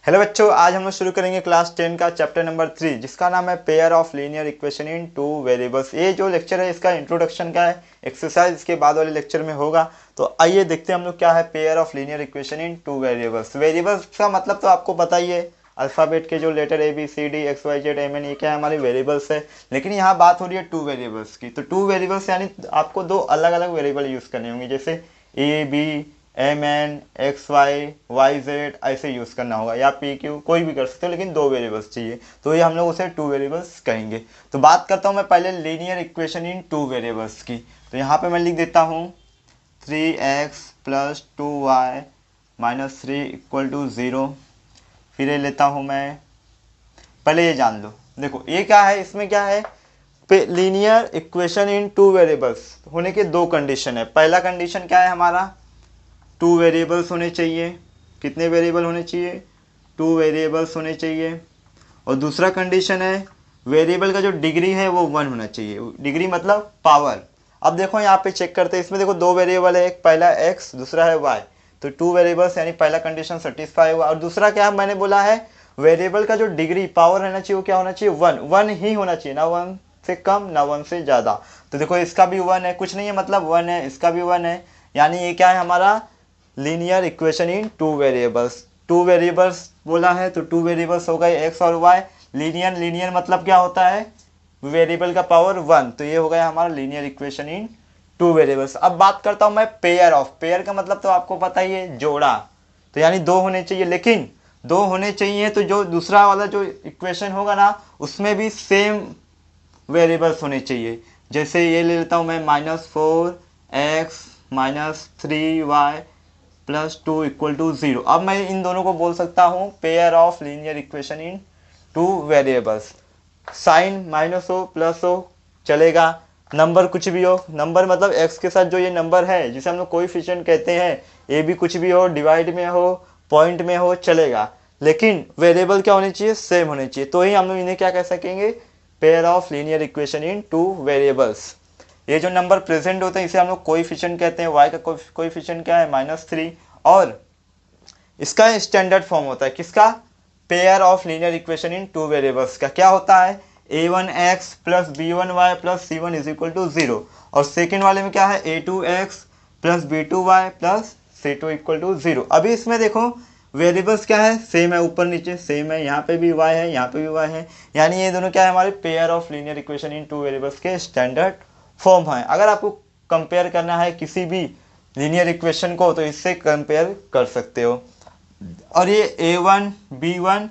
Hello बच्चों, आज हम लोग शुरू करेंगे क्लास 10 का चैप्टर नंबर 3 जिसका नाम है pair of linear equation in two variables. ये जो लेक्चर है इसका इंट्रोडक्शन का है, एक्सरसाइज इसके बाद वाले लेक्चर में होगा। तो आइए देखते हैं हम लोग क्या है pair of linear equation in two variables. Variables का मतलब तो आपको पता ही है, अल्फ़ाबेट के जो letter A B C D X Y Z M N, ये क्या है हमारे वेरिएबल्स है। लेकिन यहाँ बात हो रही है टू वेरिएबल्स की। तो टू वेरिएबल्स यानी आपको दो अलग अलग वेरिएबल यूज़ करने होंगे, जैसे A B M N X Y Y Z ऐसे यूज़ करना होगा, या पी क्यू कोई भी कर सकते हो, लेकिन दो वेरिएबल्स चाहिए। तो ये हम लोग उसे टू वेरिएबल्स कहेंगे। तो बात करता हूँ मैं पहले linear equation in two variables की। तो यहाँ पे मैं लिख देता हूँ 3x plus 2y minus 3 equal to 0। फिर ये लेता हूँ मैं, पहले ये जान लो, देखो ये क्या है, इसमें क्या है, linear equation in two variables होने के दो कंडीशन है। पहला कंडीशन क्या है हमारा, टू वेरिएबल्स होने चाहिए। कितने वेरिएबल होने चाहिए, टू वेरिएबल्स होने चाहिए। और दूसरा कंडीशन है वेरिएबल का जो डिग्री है वो वन होना चाहिए। डिग्री मतलब पावर। अब देखो यहाँ पे चेक करते हैं, इसमें देखो दो वेरिएबल है, एक पहला x दूसरा है y। तो टू वेरिएबल्स यानी पहला कंडीशन सेटिस्फाई हुआ। और दूसरा क्या मैंने बोला है, वेरिएबल का जो डिग्री पावर रहना चाहिए वो क्या होना चाहिए, वन। वन ही होना चाहिए, ना वन से कम ना वन से ज़्यादा। तो देखो इसका भी वन है, कुछ नहीं है मतलब वन है, इसका भी वन है। यानी ये क्या है हमारा linear equation in two variables. Two variables बोला है तो टू वेरिएबल्स हो गए एक्स और वाई। लीनियर लीनियर मतलब क्या होता है, वेरिएबल का पावर वन। तो ये हो गया हमारा linear equation in two variables. अब बात करता हूँ मैं पेयर ऑफ। पेयर का मतलब तो आपको पता ही है, जोड़ा। तो यानी दो होने चाहिए, लेकिन दो होने चाहिए तो जो दूसरा वाला जो इक्वेशन होगा ना उसमें भी सेम वेरिएबल्स होने चाहिए। जैसे ये ले लेता हूँ मैं -4x minus 3y plus 2 equal to 0। अब मैं इन दोनों को बोल सकता हूँ pair of linear equation in two variables. Sign minus हो प्लस हो चलेगा, नंबर कुछ भी हो। नंबर मतलब x के साथ जो ये नंबर है जिसे हम लोग कोएफिशिएंट कहते हैं, ये भी कुछ भी हो, डिवाइड में हो, पॉइंट में हो, चलेगा। लेकिन वेरिएबल क्या होने चाहिए, सेम होने चाहिए। तो ही हम लोग इन्हें क्या कह सकेंगे, pair of linear equation in two variables. ये जो नंबर प्रेजेंट होते हैं इसे हम लोग कोएफिशिएंट कहते हैं। y का कोएफिशिएंट क्या है, -3। और इसका स्टैंडर्ड फॉर्म होता है किसका, pair of linear equation in two variables का। क्या होता है, a1x plus b1y plus c1 is equal to 0। और सेकेंड वाले में क्या है, a2x plus b2y plus c2 equal to 0। अभी इसमें देखो वेरिएबल्स क्या है, सेम है, ऊपर नीचे सेम है, यहाँ पे भी y है यहाँ पे भी y है। यानी ये दोनों क्या है, हमारे pair of linear equation in two variables के स्टैंडर्ड फॉर्म है। अगर आपको कंपेयर करना है किसी भी लीनियर इक्वेशन को तो इससे कंपेयर कर सकते हो। और ये a1 b1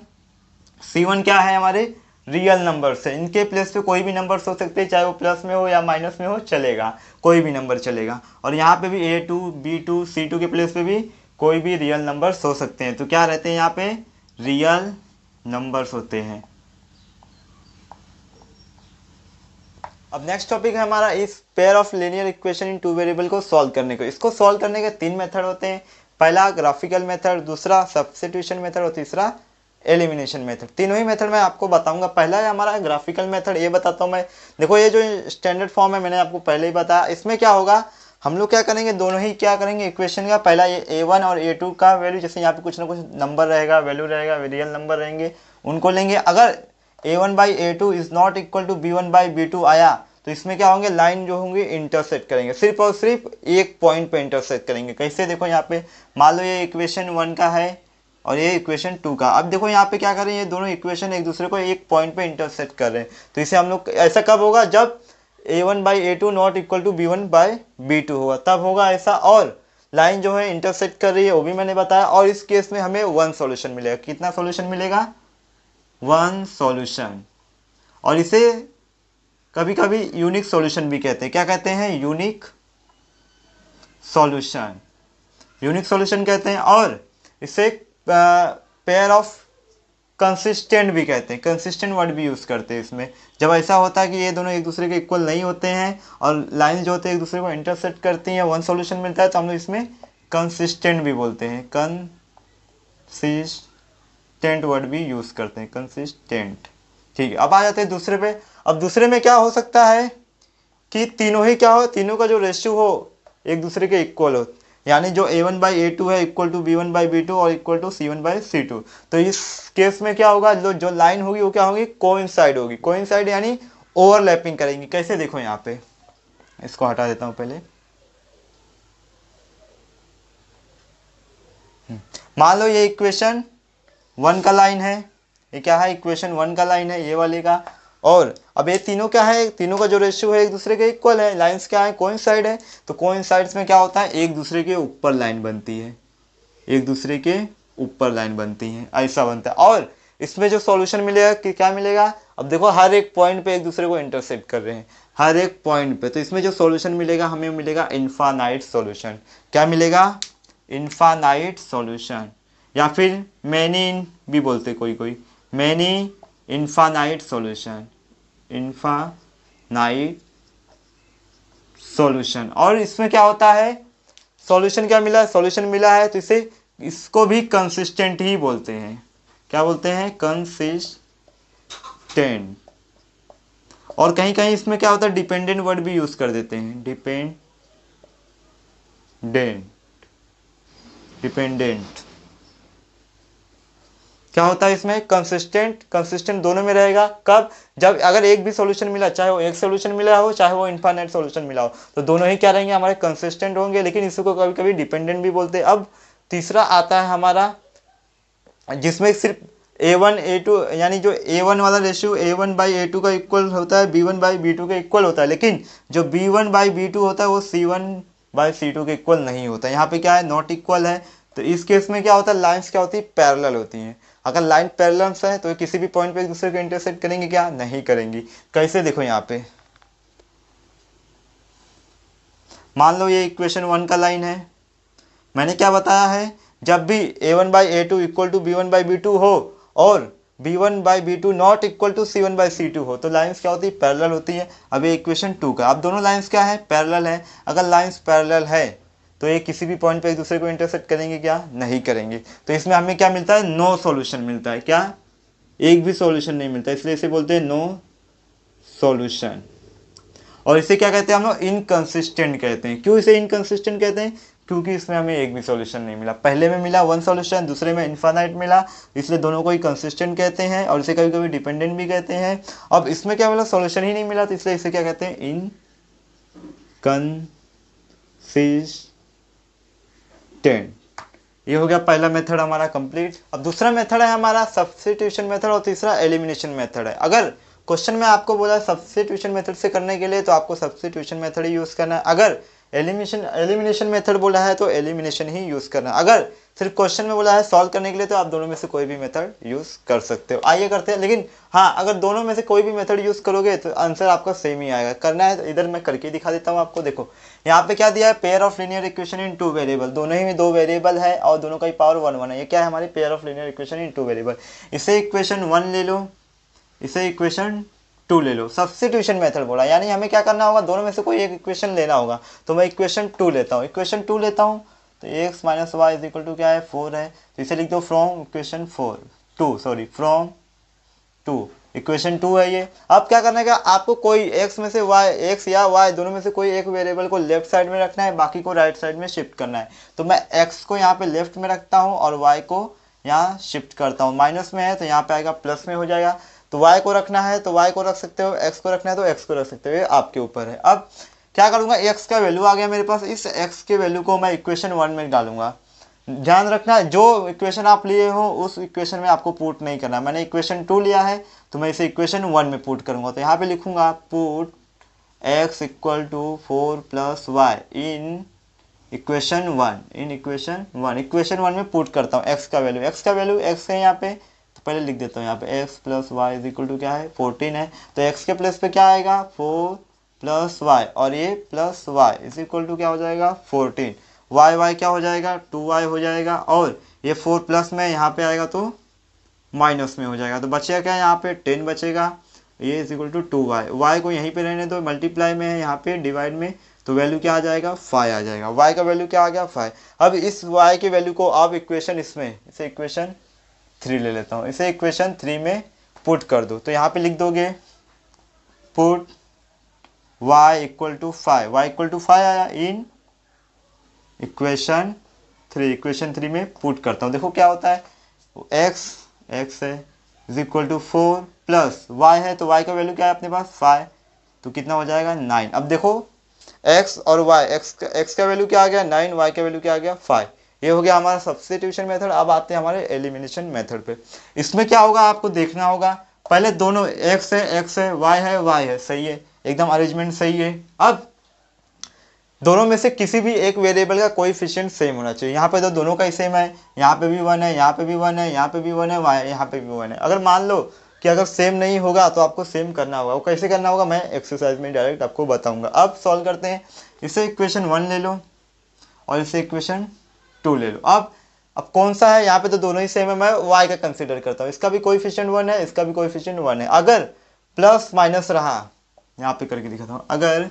c1 क्या है, हमारे रियल नंबर्स है। इनके प्लेस पे कोई भी नंबर्स हो सकते हैं, चाहे वो प्लस में हो या माइनस में हो, चलेगा, कोई भी नंबर चलेगा। और यहाँ पे भी a2 b2 c2 के प्लेस पे भी कोई भी रियल नंबर्स हो सकते हैं। तो क्या रहते हैं यहाँ पे, रियल नंबर्स होते हैं। अब नेक्स्ट टॉपिक है हमारा इस pair of linear equation in two variable को सॉल्व करने को। इसको सॉल्व करने के तीन मेथड होते हैं। पहला ग्राफिकल मेथड, दूसरा सब्स्टिट्यूशन मेथड और तीसरा एलिमिनेशन मेथड। तीनों ही मेथड मैं आपको बताऊंगा। पहला है हमारा ग्राफिकल मेथड, ये बताता हूँ मैं। देखो ये जो स्टैंडर्ड फॉर्म है मैंने आपको पहले ही बताया। इसमें क्या होगा, हम लोग क्या करेंगे, दोनों ही क्या करेंगे इक्वेशन का, पहला ये a1 और a2 का वैल्यू, जैसे यहाँ पे कुछ ना कुछ नंबर रहेगा, वैल्यू रहेगा, रियल नंबर रहेंगे, उनको लेंगे। अगर a1 by a2 is not equal to b1 by b2 आया तो इसमें क्या होंगे, लाइन जो होंगे इंटरसेक्ट करेंगे, सिर्फ और सिर्फ एक पॉइंट पे इंटरसेक्ट करेंगे। कैसे, देखो यहाँ पे मान लो ये इक्वेशन 1 का है और ये इक्वेशन 2 का। अब देखो यहाँ पे क्या कर रहे हैं, ये दोनों इक्वेशन एक दूसरे को एक पॉइंट पे इंटरसेक्ट कर रहे हैं। तो इसे हम लोग, ऐसा कब होगा, जब a1 by a2 not equal to b1 by b2 होगा, तब होगा ऐसा। और लाइन जो है इंटरसेक्ट कर रही है वो भी मैंने बताया। और इस केस में हमें वन सॉल्यूशन मिलेगा। कितना सॉल्यूशन मिलेगा, वन सॉल्यूशन। और इसे कभी कभी यूनिक सॉल्यूशन भी कहते हैं। क्या कहते हैं, यूनिक सॉल्यूशन, यूनिक सॉल्यूशन कहते हैं। और इसे पेयर ऑफ कंसिस्टेंट भी कहते हैं। कंसिस्टेंट वर्ड भी यूज़ करते हैं इसमें, जब ऐसा होता है कि ये दोनों एक दूसरे के इक्वल नहीं होते हैं और लाइन जो होते हैं एक दूसरे को इंटरसेक्ट करती हैं, वन सॉल्यूशन मिलता है, तो हम लोग इसमें कंसिस्टेंट भी बोलते हैं। कंसिस्टेंट वर्ड भी यूज़ करते हैं, कंसिस्टेंट। ठीक है, अब आ जाते हैं दूसरे पे। अब दूसरे में क्या हो सकता है कि तीनों ही क्या हो, तीनों का जो रेशियो हो एक दूसरे के इक्वल हो। यानी जो a1/a2 है इक्वल टू b1/b2 और इक्वल टू c1/c2। तो इस केस में क्या होगा, जो लाइन होगी वो क्या होगी, कोइंसाइड होगी। कोइंसाइड यानी ओवरलैपिंग करेंगी। कैसे, देखो यहाँ पे, इसको हटा देता हूँ पहले। मान लो ये इक्वेशन 1 का लाइन है, ये क्या है, इक्वेशन 1 का लाइन है ये वाले का। और अब ये तीनों क्या है, तीनों का जो रेशियो है एक दूसरे के इक्वल है, लाइंस क्या है, कोइंसाइड है। तो कोइंसाइड्स में क्या होता है, एक दूसरे के ऊपर लाइन बनती है, एक दूसरे के ऊपर लाइन बनती है, ऐसा बनता है। और इसमें जो सॉल्यूशन मिलेगा कि क्या मिलेगा, अब देखो हर एक पॉइंट पे एक दूसरे को इंटरसेक्ट कर रहे हैं, हर एक पॉइंट पे। तो इसमें जो सॉल्यूशन मिलेगा हमें मिलेगा इनफाइनाइट सॉल्यूशन। क्या मिलेगा, इनफाइनाइट सॉल्यूशन, या फिर मैनी भी बोलते कोई कोई, many infinite solution, infinite solution. और इसमें क्या होता है, सॉल्यूशन क्या मिला, सॉल्यूशन मिला है तो इसे, इसको भी कंसिस्टेंट ही बोलते हैं। क्या बोलते हैं, कंसिस्टेंट। और कहीं कहीं इसमें क्या होता है, डिपेंडेंट वर्ड भी यूज कर देते हैं, डिपेंडेंट, डिपेंडेंट। क्या होता है इसमें, कंसिस्टेंट, कंसिस्टेंट दोनों में रहेगा। कब, जब अगर एक भी सॉल्यूशन मिला, चाहे वो एक सॉल्यूशन मिला हो चाहे वो इनफाइनाइट सॉल्यूशन मिला हो, तो दोनों ही क्या रहेंगे, हमारे कंसिस्टेंट होंगे। लेकिन इसको कभी कभी डिपेंडेंट भी बोलते हैं। अब तीसरा आता है हमारा, जिसमें सिर्फ a1 a2 यानी जो a1 वाला रेशियो a1/a2 का इक्वल होता है, b1/b2 के इक्वल होता है। लेकिन जो b1/b2 होता है वो c1/c2 के इक्वल नहीं होता। यहाँ पे क्या है, नॉट इक्वल है। तो इस केस में क्या होता है, लाइंस क्या होती है, पैरेलल होती हैं। अगर लाइन पैरेलल है तो किसी भी पॉइंट पे एक दूसरे को इंटरसेक्ट करेंगे, क्या नहीं करेंगी। कैसे, देखो यहाँ पे, मान लो ये इक्वेशन 1 का लाइन है। मैंने क्या बताया है, जब भी a1/a2 इक्वल टू b1/b2 हो और b1/b2 not equal to c1/c2 हो, तो लाइंस क्या होती है, पैरेलल होती है। अब ये इक्वेशन 2 का, अब दोनों लाइंस क्या है, पैरेलल है। अगर लाइंस पैरेलल है तो ये किसी भी पॉइंट पे एक दूसरे को इंटरसेक्ट करेंगे, क्या नहीं करेंगे। तो इसमें हमें क्या मिलता है, नो सॉल्यूशन मिलता है। क्या, एक भी सॉल्यूशन नहीं मिलता, इसलिए इसे बोलते हैं नो सॉल्यूशन। और इसे क्या कहते हैं हम लोग, इनकंसिस्टेंट कहते हैं। क्यों इसे इनकंसिस्टेंट कहते हैं, क्योंकि इसमें हमें एक भी सॉल्यूशन नहीं मिला। पहले में मिला 1 सॉल्यूशन, दूसरे में इनफाइनाइट मिला, इसलिए दोनों को ही कंसिस्टेंट कहते हैं। और इसे कभी कभी डिपेंडेंट भी कहते हैं। अब इसमें क्या मिला, सॉल्यूशन ही नहीं मिला, तो इसलिए इसे क्या कहते हैं, इनकंसिस्टेंट। ये हो गया पहला मेथड हमारा कंप्लीट। अब दूसरा मेथड है हमारा सब्स्टिट्यूशन मेथड, और तीसरा एलिमिनेशन मेथड है। अगर क्वेश्चन में आपको बोला सब्स्टिट्यूशन मेथड से करने के लिए, तो आपको सब्स्टिट्यूशन मेथड ही यूज करना है। अगर एलिमिनेशन मेथड बोला है तो एलिमिनेशन ही यूज करना है। अगर सिर्फ क्वेश्चन में बोला है सॉल्व करने के लिए, तो आप दोनों में से कोई भी मेथड यूज कर सकते हो। आइए करते हैं। लेकिन हाँ, अगर दोनों में से कोई भी मेथड यूज करोगे तो आंसर आपका सेम ही आएगा। करना है तो इधर मैं करके दिखा देता हूँ आपको। देखो यहाँ पे क्या दिया है, pair of linear equation in 2 variable. दोनों ही में 2 वेरिएबल है और दोनों का ही पावर 1 1 है। ये क्या है, हमारी pair of linear equation in 2 variable. इसे इक्वेशन 1 ले लो, इसे इक्वेशन 2 ले लो। सब्स्टिट्यूशन मेथड बोला, यानी हमें क्या करना होगा, दोनों में से कोई एक इक्वेशन लेना होगा। तो मैं इक्वेशन 2 लेता हूँ, इक्वेशन 2 लेता हूँ तो x minus Y is equal to क्या है, 4 है। तो इसे लिख दो फ्रॉम इक्वेशन 2 फ्रॉम 2, इक्वेशन 2 है ये। अब क्या करना है, आपको कोई x में से y, x या y दोनों में से कोई एक वेरिएबल को लेफ्ट साइड में रखना है, बाकी को राइट साइड में शिफ्ट करना है। तो मैं x को यहाँ पे लेफ्ट में रखता हूँ और y को यहाँ शिफ्ट करता हूँ। माइनस में है तो यहाँ पे आएगा प्लस में हो जाएगा। तो y को रखना है तो y को रख सकते हो, x को रखना है तो x को रख सकते हो, ये आपके ऊपर है। अब क्या करूँगा, x का वैल्यू आ गया मेरे पास, इस x के वैल्यू को मैं इक्वेशन 1 में डालूंगा। ध्यान रखना, जो इक्वेशन आप लिए हो उस इक्वेशन में आपको पुट नहीं करना। मैंने इक्वेशन 2 लिया है तो मैं इसे इक्वेशन 1 में पुट करूंगा। तो यहाँ पे लिखूंगा put x equal to 4 plus Y in equation 1, in equation 1। Equation 1 में पुट करता हूँ x का वैल्यू, x है यहाँ पे, तो पहले लिख देता हूँ यहाँ पे x plus Y is equal to क्या है, 14 है। तो x के प्लेस पे क्या आएगा, 4 प्लस वाई, और ये plus Y is equal to क्या हो जाएगा, 14। y क्या हो जाएगा, 2y हो जाएगा। और ये 4 प्लस में यहाँ पे आएगा तो माइनस में हो जाएगा। तो बचेगा क्या, यहाँ पे 10 बचेगा। ये is equal to 2y, y को यहीं पे रहने दो, मल्टीप्लाई में है यहाँ पे, डिवाइड में। तो वैल्यू क्या आ जाएगा, 5 आ जाएगा। y का वैल्यू क्या आ गया, 5। अब इस y के वैल्यू को आप इक्वेशन इसे इक्वेशन 3 ले लेता हूँ, इसे इक्वेशन 3 में पुट कर दो। तो यहाँ पे लिख दोगे put y equal to 5, y equal to 5 आया इन इक्वेशन 3 में पुट करता हूँ। देखो क्या होता है, x है is equal to 4 plus y है, तो y का वैल्यू क्या है अपने पास 5, तो कितना हो जाएगा 9। अब देखो x और y, x का वैल्यू क्या आ गया 9, y का वैल्यू क्या आ गया 5। ये हो गया हमारा सब्स्टिट्यूशन मेथड। अब आते हैं हमारे एलिमिनेशन मेथड पे। इसमें क्या होगा आपको देखना होगा, पहले दोनों x है y है, सही है, एकदम अरेंजमेंट सही है। अब दोनों में से किसी भी एक वेरिएबल का कोएफिशिएंट सेम होना चाहिए। यहाँ पे तो दोनों का ही सेम है, यहाँ पे भी 1 है, यहाँ पे भी 1 है, यहाँ पे भी 1 है, यहाँ पे भी 1 है। अगर मान लो कि अगर सेम नहीं होगा तो आपको सेम करना होगा। वो कैसे करना होगा मैं एक्सरसाइज में डायरेक्ट आपको बताऊंगा। अब सॉल्व करते हैं। इसे इक्वेशन 1 ले लो और इसे इक्वेशन 2 ले लो। अब कौन सा है, यहाँ पे तो दोनों ही सेम है, मैं y का कंसीडर करता हूँ। इसका भी कोएफिशिएंट 1 है, इसका भी कोएफिशिएंट 1 है। अगर प्लस माइनस रहा, यहाँ पे करके दिखाता हूँ, अगर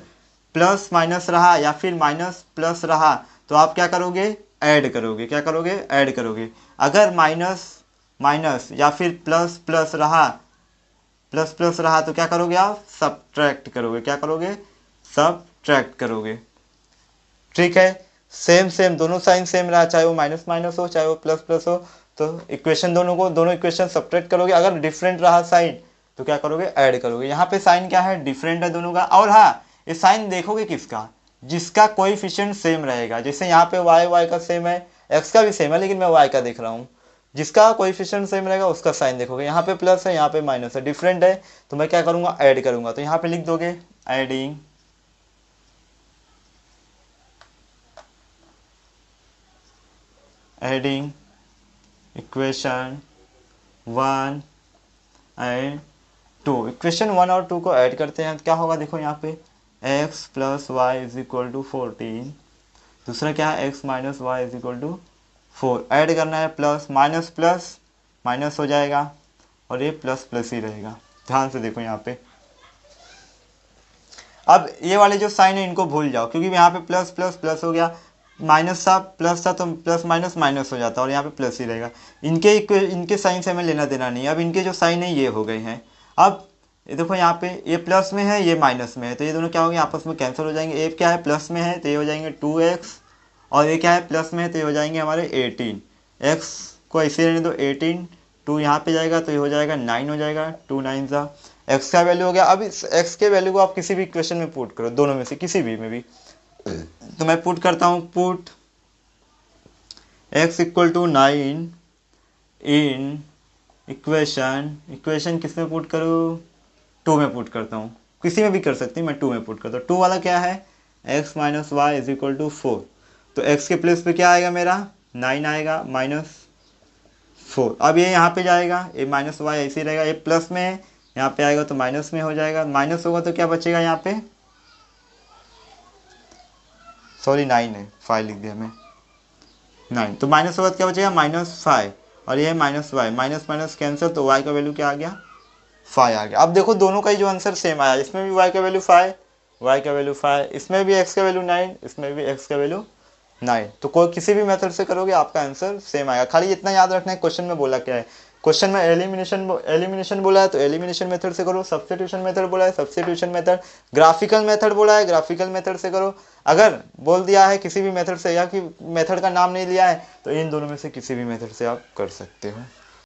प्लस माइनस रहा या फिर माइनस प्लस रहा तो आप क्या करोगे, ऐड करोगे। क्या करोगे, ऐड करोगे। अगर माइनस माइनस या फिर प्लस प्लस रहा तो क्या करोगे, आप सबट्रैक्ट करोगे। क्या करोगे, सबट्रैक्ट करोगे। ठीक है, सेम दोनों साइन सेम रहा, चाहे वो माइनस माइनस हो चाहे वो प्लस प्लस हो, तो इक्वेशन दोनों इक्वेशन सबट्रैक्ट करोगे। अगर डिफरेंट रहा साइन तो क्या करोगे, ऐड करोगे। यहाँ पे साइन क्या है, डिफरेंट है दोनों का। और हाँ, ये साइन देखोगे किसका, जिसका कोएफिशिएंट सेम रहेगा। जैसे यहाँ पे y का सेम है, x का भी सेम है, लेकिन मैं y का देख रहा हूँ। जिसका कोएफिशिएंट सेम रहेगा उसका साइन देखोगे। यहाँ पे प्लस है, यहाँ पे माइनस है, डिफरेंट है, तो मैं क्या करूँगा, ऐड करूँगा। तो यहाँ पे लिख दोगे एडिंग इक्वेशन 1 एंड 2। इक्वेशन 1 और 2 को ऐड करते हैं, क्या होगा देखो यहाँ पे x plus Y is equal to 14, दूसरा क्या है x minus Y is equal to 4। Add करना है, प्लस माइनस प्लस माइनस हो जाएगा और ये प्लस प्लस ही रहेगा। ध्यान से देखो यहाँ पे। अब ये वाले जो साइन है इनको भूल जाओ, क्योंकि यहाँ पे प्लस प्लस प्लस हो गया, माइनस था प्लस था तो प्लस माइनस माइनस हो जाता और यहाँ पे प्लस ही रहेगा। इनके साइन से हमें लेना देना नहीं है। अब इनके जो साइन है ये हो गए हैं। अब ये देखो यहाँ पे ये प्लस में है, ये माइनस में है, तो ये दोनों क्या होंगे, आपस में कैंसिल हो जाएंगे। एक क्या है प्लस में है तो ये हो जाएंगे 2x, और ये क्या है प्लस में है तो ये हो जाएंगे हमारे 18। x को ऐसे रहने दो 18, 2 यहाँ पे जाएगा तो ये हो जाएगा 9 हो जाएगा, 2 9 सा x का वैल्यू हो गया। अब इस x के वैल्यू को आप किसी भी इक्वेशन में पुट करो, दोनों में से किसी भी में भी। तो मैं पुट करता हूँ, put x equal to 9 in equation किस में पुट करूँ, 2 में पुट करता हूँ। किसी में भी कर सकती हूँ, मैं 2 में पुट करता हूँ। 2 वाला क्या है, x minus Y is equal to 4, तो x के प्लेस पे क्या आएगा मेरा 9 आएगा माइनस 4। अब ये यहाँ पे जाएगा, ये माइनस वाई ऐसे ही रहेगा, ये प्लस में है, यहाँ पे आएगा तो माइनस में हो जाएगा। माइनस होगा तो क्या बचेगा यहाँ पे, सॉरी 9 है, 5 लिख दिया मैं, 9, तो माइनस होगा तो क्या बचेगा -5, और ये minus Y, minus minus cancel, तो y का वैल्यू क्या आ गया 5 आ गया। अब देखो दोनों का ही जो आंसर सेम आया, इसमें भी y का वैल्यू 5, इसमें भी x का वैल्यू 9, इसमें भी x का वैल्यू 9। तो कोई किसी भी मेथड से करोगे आपका आंसर सेम आएगा। खाली इतना याद रखना है क्वेश्चन में बोला क्या है। क्वेश्चन में एलिमिनेशन बोला है तो एलिमिनेशन मेथड से करो, सब्स्टिट्यूशन मेथड बोला है सब्स्टिट्यूशन मेथड, ग्राफिकल मेथड बोला है ग्राफिकल मेथड से करो। अगर बोल दिया है किसी भी मेथड से या कि मेथड का नाम नहीं लिया है तो इन दोनों में से किसी भी मेथड से आप कर सकते हो।